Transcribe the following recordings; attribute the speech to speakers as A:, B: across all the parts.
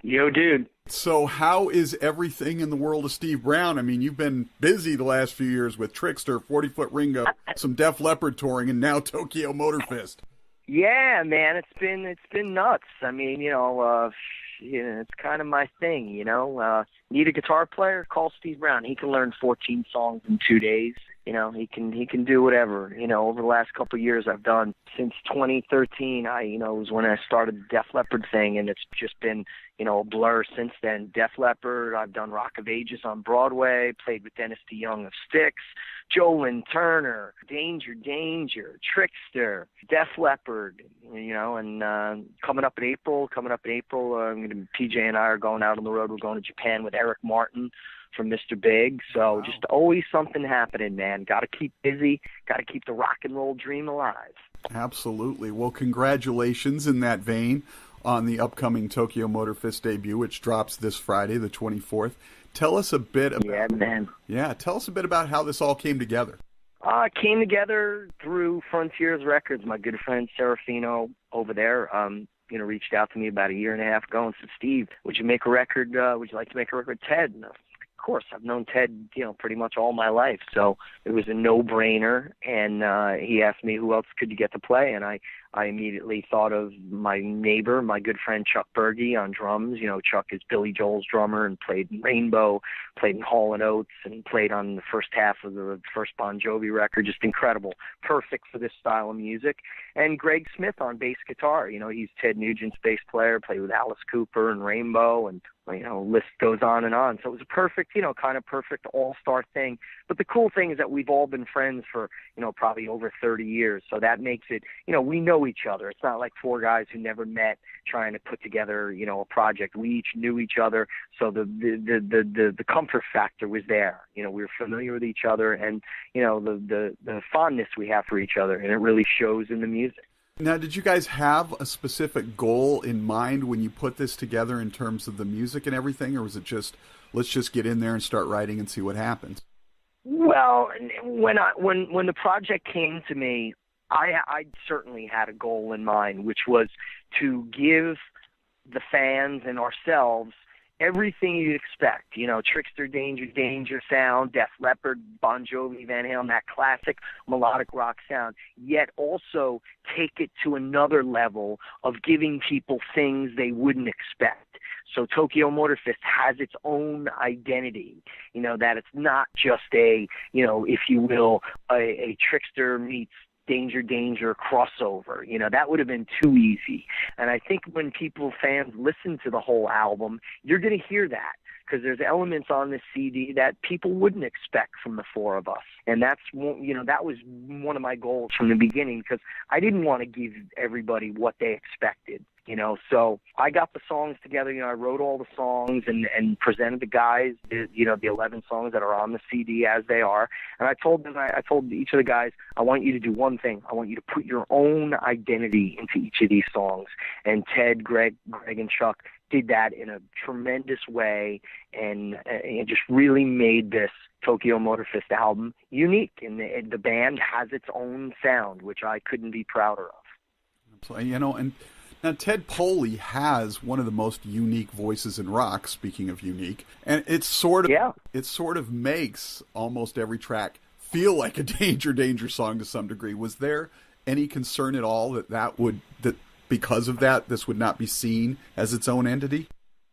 A: Yo, dude.
B: So how is everything in the world of Steve Brown? I mean, you've been busy the last few years with Trixter, 40-Foot Ringo, some Def Leppard touring, and now Tokyo Motor Fist.
A: Yeah, man, it's been nuts. I mean, it's kind of my thing, Need a guitar player? Call Steve Brown. He can learn 14 songs in 2 days. He can do whatever. Over the last couple of years I've done since 2013. Was when I started the Def Leppard thing, and it's just been, a blur since then. Def Leppard, I've done Rock of Ages on Broadway, played with Dennis DeYoung of Styx, Jolyn Turner, Danger, Trixter, Def Leppard, and coming up in April, PJ and I are going out on the road. We're going to Japan with Eric Martin from Mr. Big. So
B: Wow.
A: Just always something happening, man. Got to keep busy. Got to keep the rock and roll dream alive.
B: Absolutely. Well, congratulations in that vein on the upcoming Tokyo Motor Fist debut, which drops this Friday, the 24th. Tell us a bit about tell us a bit about how this all came together.
A: It came together through Frontiers Records. My good friend Serafino over there, reached out to me about a year and a half ago and said, Steve, would you like to make a record with Ted? And of course, I've known Ted, pretty much all my life. So it was a no-brainer. And he asked me who else could you get to play. And I immediately thought of my neighbor, my good friend Chuck Berge on drums. Chuck is Billy Joel's drummer and played in Rainbow, played in Hall & Oates, and played on the first half of the first Bon Jovi record. Just incredible. Perfect for this style of music. And Greg Smith on bass guitar. He's Ted Nugent's bass player, played with Alice Cooper and Rainbow, and list goes on and on. So it was a perfect, kind of perfect all-star thing. But the cool thing is that we've all been friends for, probably over 30 years. So that makes it, we know each other. It's not like four guys who never met trying to put together, a project. We each knew each other. So the comfort factor was there. We were familiar with each other, and, the fondness we have for each other. And it really shows in the music.
B: Now, did you guys have a specific goal in mind when you put this together in terms of the music and everything, or was it just, let's just get in there and start writing and see what happens?
A: Well, when the project came to me, I certainly had a goal in mind, which was to give the fans and ourselves everything you'd expect, Trixter, Danger sound, Def Leppard, Bon Jovi, Van Halen, that classic melodic rock sound, yet also take it to another level of giving people things they wouldn't expect. So Tokyo Motor Fist has its own identity, that it's not just a, if you will, a Trixter meets Danger crossover. That would have been too easy. And I think when fans listen to the whole album, you're going to hear that, because there's elements on this CD that people wouldn't expect from the four of us. And that was one of my goals from the beginning, because I didn't want to give everybody what they expected. So I got the songs together. I wrote all the songs and presented the guys, the 11 songs that are on the CD as they are. And I told each of the guys, I want you to do one thing. I want you to put your own identity into each of these songs. And Ted, Greg, and Chuck did that in a tremendous way, and just really made this Tokyo Motor Fist album unique. And the band has its own sound, which I couldn't be prouder of.
B: So, and now, Ted Poley has one of the most unique voices in rock, speaking of unique, and it sort of makes almost every track feel like a Danger song to some degree. Was there any concern at all that because of that, this would not be seen as its own entity?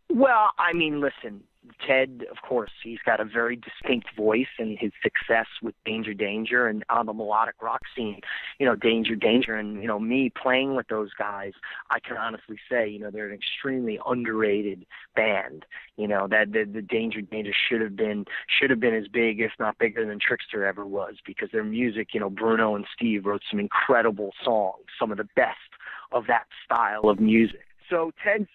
B: Well,
A: I mean, listen, Ted, of course, he's got a very distinct voice, and his success with Danger and on the melodic rock scene, Danger and, me playing with those guys, I can honestly say, they're an extremely underrated band. That the Danger should have been as big, if not bigger than Trixter ever was, because their music, Bruno and Steve wrote some incredible songs, some of the best of that style of music. So Ted's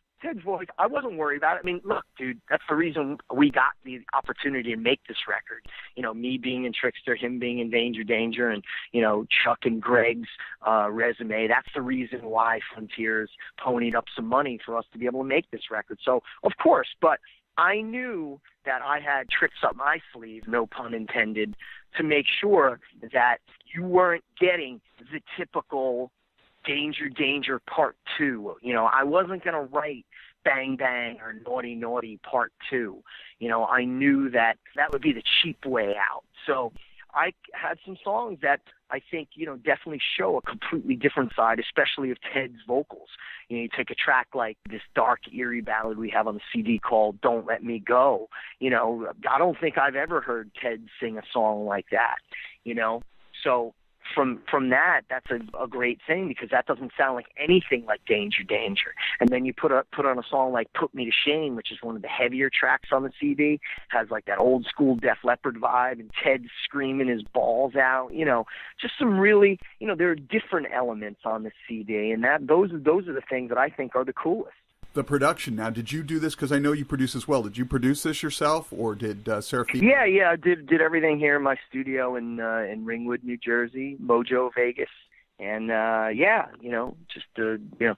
A: voice, I wasn't worried about it. I mean, look, dude, that's the reason we got the opportunity to make this record. Me being in Trixter, him being in Danger, and, Chuck and Greg's resume. That's the reason why Frontiers ponied up some money for us to be able to make this record. So, of course, but I knew that I had tricks up my sleeve, no pun intended, to make sure that you weren't getting the typical Danger Part 2. I wasn't going to write Bang Bang or Naughty Naughty Part 2. You know, I knew that that would be the cheap way out. So I had some songs that I think, you know, definitely show a completely different side, especially of Ted's vocals. You know, you take a track like this dark, eerie ballad we have on the CD called Don't Let Me Go. You know, I don't think I've ever heard Ted sing a song like that, you know. So from that, that's a great thing, because that doesn't sound like anything like Danger Danger. And then you put on a song like Put Me to Shame, which is one of the heavier tracks on the CD, has like that old school Def Leppard vibe, and Ted screaming his balls out, you know, just some really, you know, there are different elements on the CD, and those are the things that I think are the coolest.
B: The production. Now, did you do this? Because I know you produce as well. Did you produce this yourself, or did Seraphine?
A: Yeah, I did everything here in my studio in Ringwood, New Jersey, Mojo, Vegas, and you know, just you know,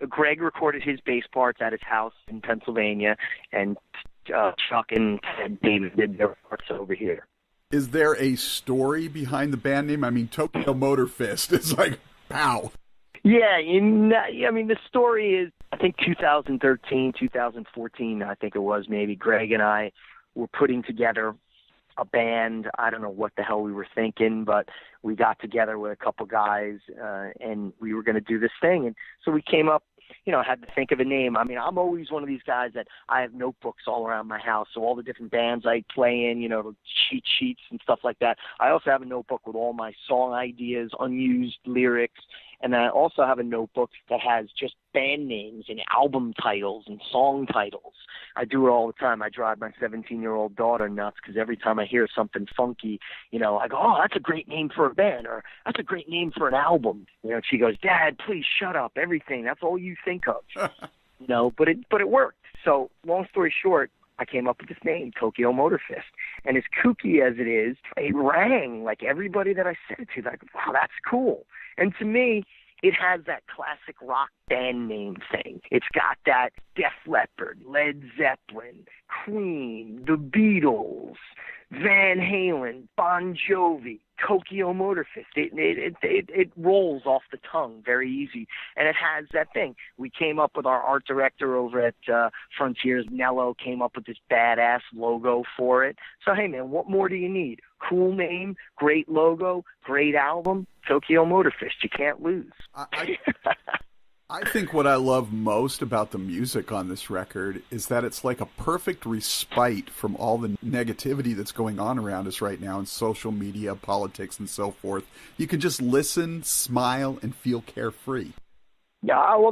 A: Greg recorded his bass parts at his house in Pennsylvania, and Chuck and David did their parts over here.
B: Is there a story behind the band name? I mean, Tokyo Motor Fist is like, pow.
A: Yeah, I mean, the story is, I think 2013, 2014, I think it was maybe, Greg and I were putting together a band. I don't know what the hell we were thinking, but we got together with a couple guys, and we were going to do this thing. And so we came up, you know, had to think of a name. I mean, I'm always one of these guys that I have notebooks all around my house, so all the different bands I play in, you know, cheat sheets and stuff like that. I also have a notebook with all my song ideas, unused lyrics, and then I also have a notebook that has just band names and album titles and song titles. I do it all the time. I drive my 17-year-old daughter nuts, because every time I hear something funky, you know, I go, oh, that's a great name for a band, or that's a great name for an album. You know, she goes, Dad, please shut up, everything. That's all you think of. You know, but it worked. So long story short, I came up with this name, Tokyo Motor Fist. And as kooky as it is, it rang. Like, everybody that I said it to, like, wow, that's cool. And to me, it has that classic rock band name thing. It's got that Def Leppard, Led Zeppelin, Queen, The Beatles, Van Halen, Bon Jovi, Tokyo Motor Fist. It rolls off the tongue very easy, and it has that thing. We came up with our art director over at Frontiers, Nello, came up with this badass logo for it. So, hey, man, what more do you need? Cool name, great logo, great album, Tokyo Motor Fist. You can't lose.
B: I think what I love most about the music on this record is that it's like a perfect respite from all the negativity that's going on around us right now in social media, politics, and so forth. You can just listen, smile, and feel carefree.
A: Yeah, well,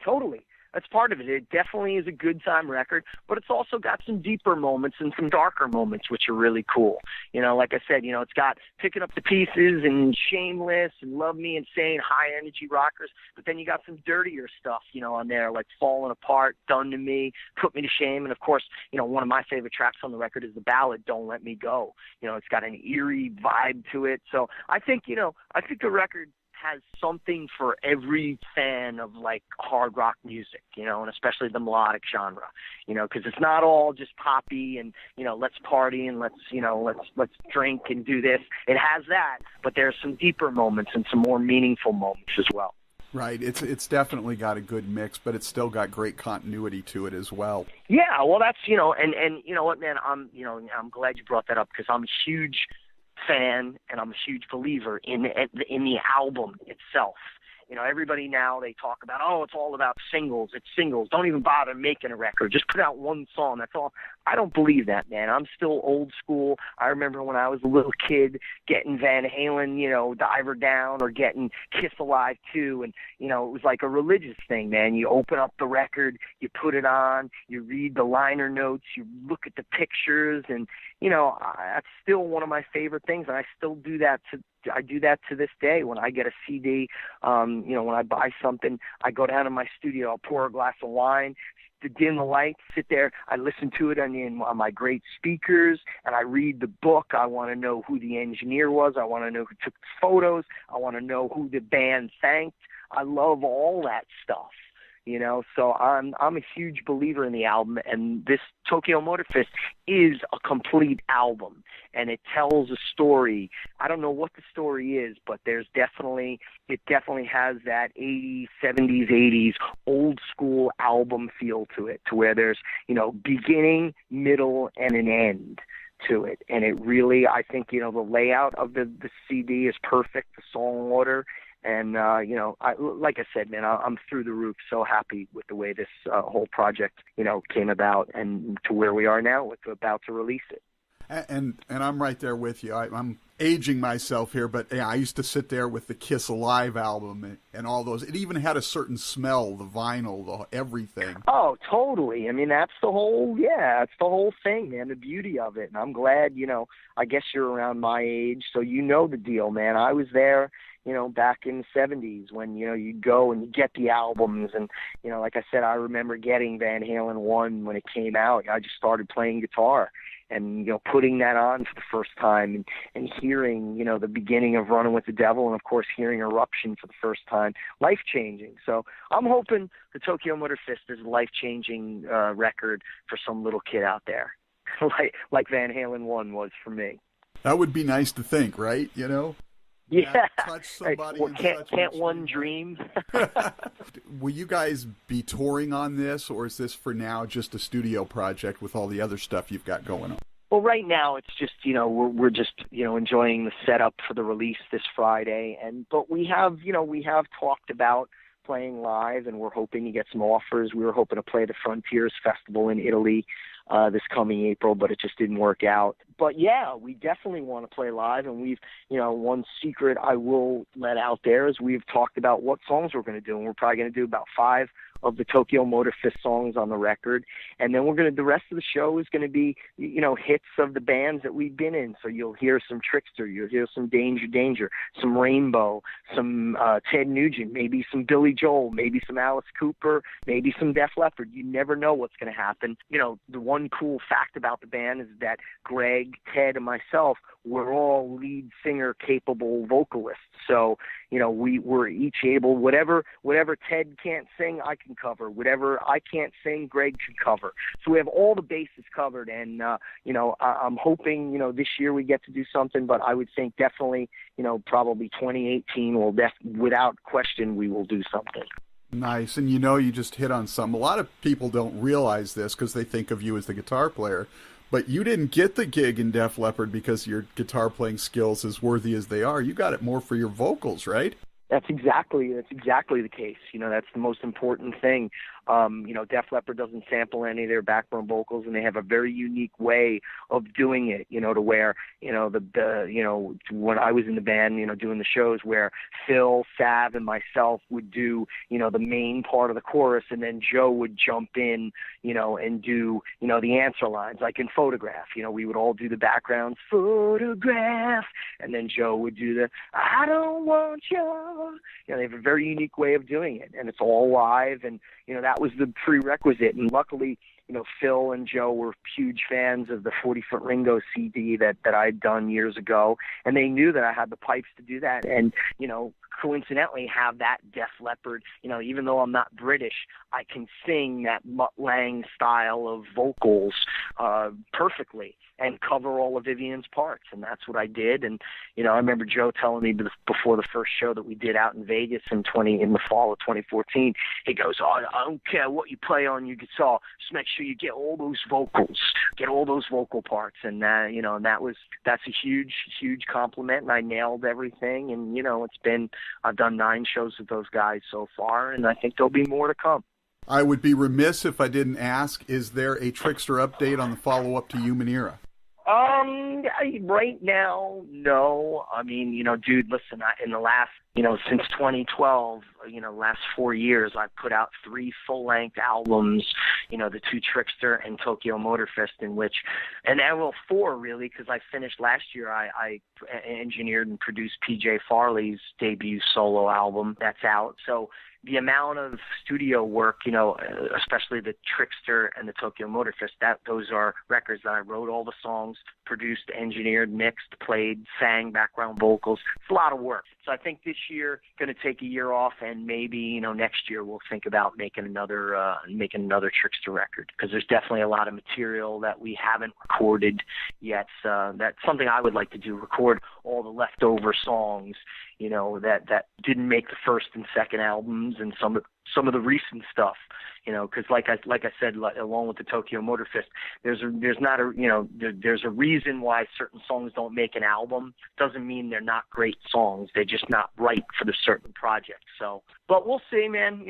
A: totally. That's part of it. It definitely is a good time record, but it's also got some deeper moments and some darker moments, which are really cool. You know, like I said, you know, it's got Picking Up the Pieces and Shameless and Love Me Insane, high energy rockers, but then you got some dirtier stuff, you know, on there, like Falling Apart, Done to Me, Put Me to Shame, and of course, you know, one of my favorite tracks on the record is the ballad Don't Let Me Go. You know, it's got an eerie vibe to it. So I think the record has something for every fan of, like, hard rock music, you know, and especially the melodic genre, you know, because it's not all just poppy and, you know, let's party and let's drink and do this. It has that, but there's some deeper moments and some more meaningful moments as well.
B: Right. It's definitely got a good mix, but it's still got great continuity to it as well.
A: Yeah, well, that's, you know, and you know what, man, I'm glad you brought that up, because I'm a huge fan and I'm a huge believer in the album itself. You know, everybody now, they talk about, oh, it's all about singles. It's singles. Don't even bother making a record. Just put out one song. That's all. I don't believe that, man. I'm still old school. I remember when I was a little kid getting Van Halen, you know, Diver Down, or getting Kiss Alive 2. And, you know, it was like a religious thing, man. You open up the record, you put it on, you read the liner notes, you look at the pictures. And, you know, that's still one of my favorite things. And I still do that to this day. When I get a CD, you know, when I buy something, I go down to my studio, I'll pour a glass of wine, dim the lights, sit there, I listen to it on my great speakers, and I read the book. I want to know who the engineer was. I want to know who took the photos. I want to know who the band thanked. I love all that stuff. So I'm a huge believer in the album, and this Tokyo Motor Fist is a complete album, and it tells a story. I don't know what the story is, but it definitely has that 80s, 70s, 80s old school album feel to it, to where there's, beginning, middle, and an end to it. And it really, I think, the layout of the CD is perfect, the song order. And, like I said, man, I'm through the roof, so happy with the way this whole project, came about and to where we are now with about to release it.
B: And I'm right there with you. I'm aging myself here, but I used to sit there with the Kiss Alive album and all those. It even had a certain smell, the vinyl, everything.
A: Oh, totally. I mean, that's the whole thing, man, the beauty of it. And I'm glad, I guess you're around my age, so you know the deal, man. I was there, back in the 70s when, you'd go and you get the albums. And, like I said, I remember getting Van Halen 1 when it came out. I just started playing guitar and, putting that on for the first time and hearing, the beginning of Running with the Devil and, of course, hearing Eruption for the first time, life-changing. So I'm hoping the Tokyo Motor Fist is a life-changing record for some little kid out there, like Van Halen 1 was for me.
B: That would be nice to think, right?
A: Yeah.
B: Touch somebody.
A: Well, can't one dream?
B: Will you guys be touring on this, or is this for now just a studio project with all the other stuff you've got going on?
A: Well, right now it's just, we're just, enjoying the setup for the release this Friday. But we have talked about playing live, and we're hoping to get some offers. We were hoping to play the Frontiers Festival in Italy this coming April, but it just didn't work out. But yeah, we definitely want to play live, and we've, one secret I will let out there is we've talked about what songs we're going to do, and we're probably going to do about 5 of the Tokyo Motor Fist songs on the record, and then the rest of the show is going to be, hits of the bands that we've been in. So you'll hear some Trixter, you'll hear some Danger, some Rainbow, some Ted Nugent, maybe some Billy Joel, maybe some Alice Cooper, maybe some Def Leppard. You never know what's going to happen. The one cool fact about the band is that Greg, Ted, and myself, we're all lead singer capable vocalists. So, we're each able, whatever Ted can't sing, I can cover. Whatever I can't sing, Greg can cover. So we have all the bases covered. And, I'm hoping, this year we get to do something, but I would think definitely, probably 2018 without question, we will do something.
B: Nice. And you just hit on something. A lot of people don't realize this because they think of you as the guitar player. But you didn't get the gig in Def Leppard because your guitar playing skills, as worthy as they are, you got it more for your vocals, right?
A: That's exactly the case. That's the most important thing. Def Leppard doesn't sample any of their background vocals, and they have a very unique way of doing it, to where, when I was in the band, doing the shows where Phil, Sav, and myself would do, the main part of the chorus, and then Joe would jump in, and do, the answer lines, like in Photograph. We would all do the backgrounds, Photograph, and then Joe would do the, I don't want you. They have a very unique way of doing it, and it's all live, and, that was the prerequisite. And luckily, Phil and Joe were huge fans of the 40-Foot Ringo CD that I'd done years ago, and they knew that I had the pipes to do that, and, coincidentally have that Def Leppard, even though I'm not British, I can sing that Mutt Lange style of vocals perfectly and cover all of Vivian's parts, and that's what I did. And, I remember Joe telling me before the first show that we did out in Vegas in the fall of 2014, he goes, I don't care what you play on your guitar, just make sure you get all those vocals, get all those vocal parts. And, that's a huge, huge compliment, and I nailed everything. And, I've done 9 shows with those guys so far, and I think there'll be more to come.
B: I would be remiss if I didn't ask, is there a Trixter update on the follow-up to Human Era?
A: Right now, no. I mean, dude, listen, in the last, since 2012, last 4 years, I've put out 3 full-length albums, the 2 Trixter and Tokyo Motor Fist, and 4 really, because I finished last year, I engineered and produced PJ Farley's debut solo album that's out. So the amount of studio work, especially the Trixter and the Tokyo Motor Fist, those are records that I wrote all the songs, produced, engineered, mixed, played, sang, background vocals. It's a lot of work. So I think this year going to take a year off and then maybe next year we'll think about making another Trixter record, because there's definitely a lot of material that we haven't recorded yet. That's something I would like to do: record all the leftover songs, that didn't make the first and second albums, and some of the recent stuff. Because like I said, along with the Tokyo Motor Fest, there's a reason why certain songs don't make an album. Doesn't mean they're not great songs. They're just not right for the certain project. So, but we'll see, man.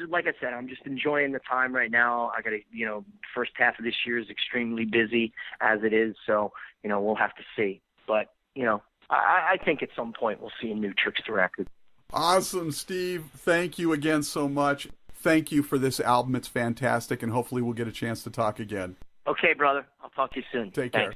A: Like I said, I'm just enjoying the time right now. I got to, first half of this year is extremely busy as it is. So, we'll have to see. But, I think at some point we'll see a new Trixter record.
B: Awesome, Steve. Thank you again so much. Thank you for this album. It's fantastic, and hopefully we'll get a chance to talk again.
A: Okay, brother. I'll talk to you soon.
B: Take care.